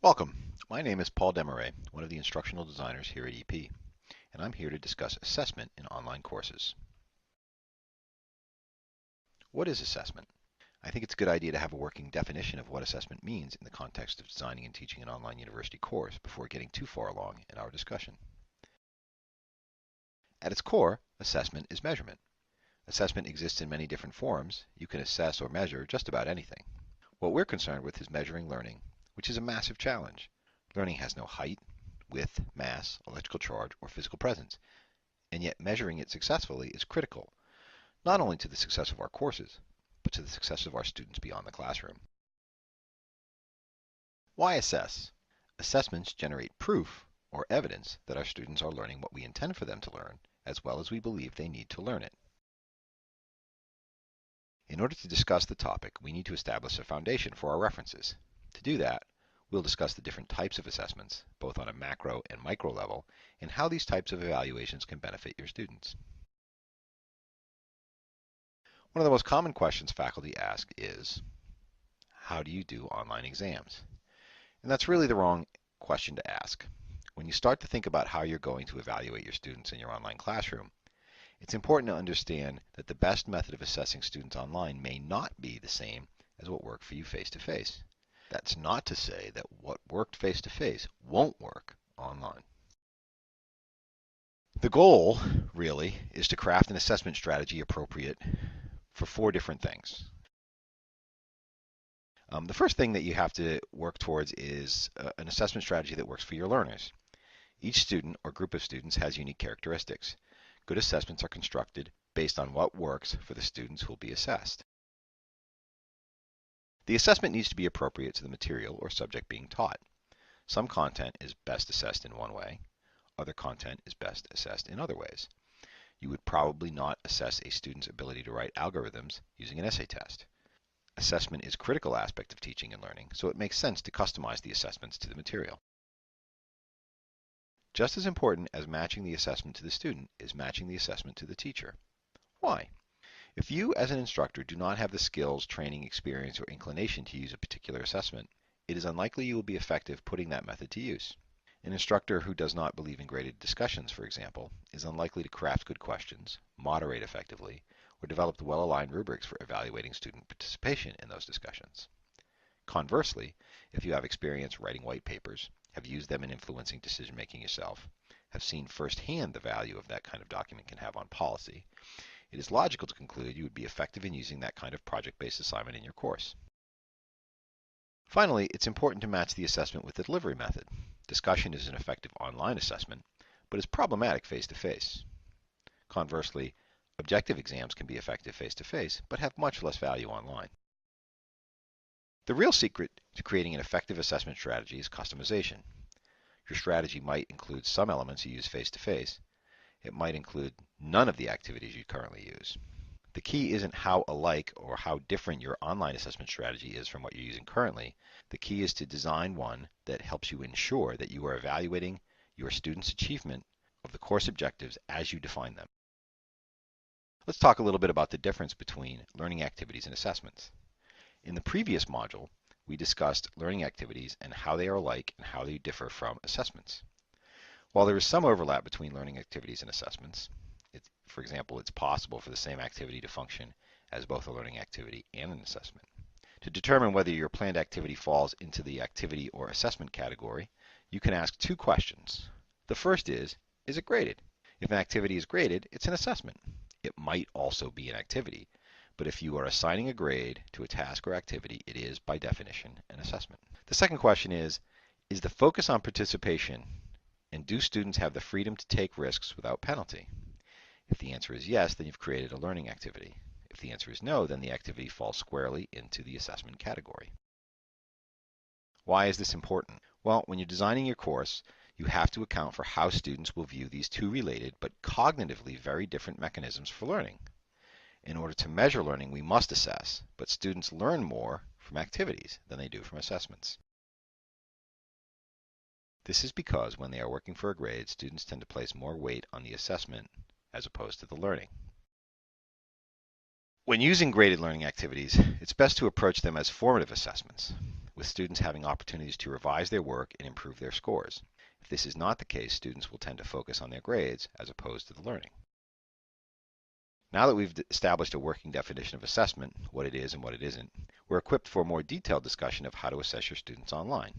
Welcome. My name is Paul Desmarais, one of the instructional designers here at EP, and I'm here to discuss assessment in online courses. What is assessment? I think it's a good idea to have a working definition of what assessment means in the context of designing and teaching an online university course before getting too far along in our discussion. At its core, assessment is measurement. Assessment exists in many different forms. You can assess or measure just about anything. What we're concerned with is measuring learning, which is a massive challenge. Learning has no height, width, mass, electrical charge, or physical presence, and yet measuring it successfully is critical, not only to the success of our courses, but to the success of our students beyond the classroom. Why assess? Assessments generate proof or evidence that our students are learning what we intend for them to learn, as well as we believe they need to learn it. In order to discuss the topic, we need to establish a foundation for our references. To do that, we'll discuss the different types of assessments, both on a macro and micro level, and how these types of evaluations can benefit your students. One of the most common questions faculty ask is, how do you do online exams? And that's really the wrong question to ask. When you start to think about how you're going to evaluate your students in your online classroom, it's important to understand that the best method of assessing students online may not be the same as what worked for you face-to-face. That's not to say that what worked face-to-face won't work online. The goal, really, is to craft an assessment strategy appropriate for 4 different things. The first thing that you have to work towards is an assessment strategy that works for your learners. Each student or group of students has unique characteristics. Good assessments are constructed based on what works for the students who will be assessed. The assessment needs to be appropriate to the material or subject being taught. Some content is best assessed in one way. Other content is best assessed in other ways. You would probably not assess a student's ability to write algorithms using an essay test. Assessment is a critical aspect of teaching and learning, so it makes sense to customize the assessments to the material. Just as important as matching the assessment to the student is matching the assessment to the teacher. Why? If you, as an instructor, do not have the skills, training, experience, or inclination to use a particular assessment, it is unlikely you will be effective putting that method to use. An instructor who does not believe in graded discussions, for example, is unlikely to craft good questions, moderate effectively, or develop the well-aligned rubrics for evaluating student participation in those discussions. Conversely, if you have experience writing white papers, have used them in influencing decision-making yourself, have seen firsthand the value of that kind of document can have on policy, it is logical to conclude you would be effective in using that kind of project-based assignment in your course. Finally, it's important to match the assessment with the delivery method. Discussion is an effective online assessment, but is problematic face-to-face. Conversely, objective exams can be effective face-to-face, but have much less value online. The real secret to creating an effective assessment strategy is customization. Your strategy might include some elements you use face-to-face. It might include none of the activities you currently use. The key isn't how alike or how different your online assessment strategy is from what you're using currently. The key is to design one that helps you ensure that you are evaluating your students' achievement of the course objectives as you define them. Let's talk a little bit about the difference between learning activities and assessments. In the previous module, we discussed learning activities and how they are alike and how they differ from assessments. While there is some overlap between learning activities and assessments, for example, it's possible for the same activity to function as both a learning activity and an assessment. To determine whether your planned activity falls into the activity or assessment category, you can ask 2 questions. The first is it graded? If an activity is graded, it's an assessment. It might also be an activity, but if you are assigning a grade to a task or activity, it is, by definition, an assessment. The second question is the focus on participation, and do students have the freedom to take risks without penalty? If the answer is yes, then you've created a learning activity. If the answer is no, then the activity falls squarely into the assessment category. Why is this important? Well, when you're designing your course, you have to account for how students will view these 2 related but cognitively very different mechanisms for learning. In order to measure learning, we must assess, but students learn more from activities than they do from assessments. This is because when they are working for a grade, students tend to place more weight on the assessment as opposed to the learning. When using graded learning activities, it's best to approach them as formative assessments, with students having opportunities to revise their work and improve their scores. If this is not the case, students will tend to focus on their grades as opposed to the learning. Now that we've established a working definition of assessment, what it is and what it isn't, we're equipped for a more detailed discussion of how to assess your students online.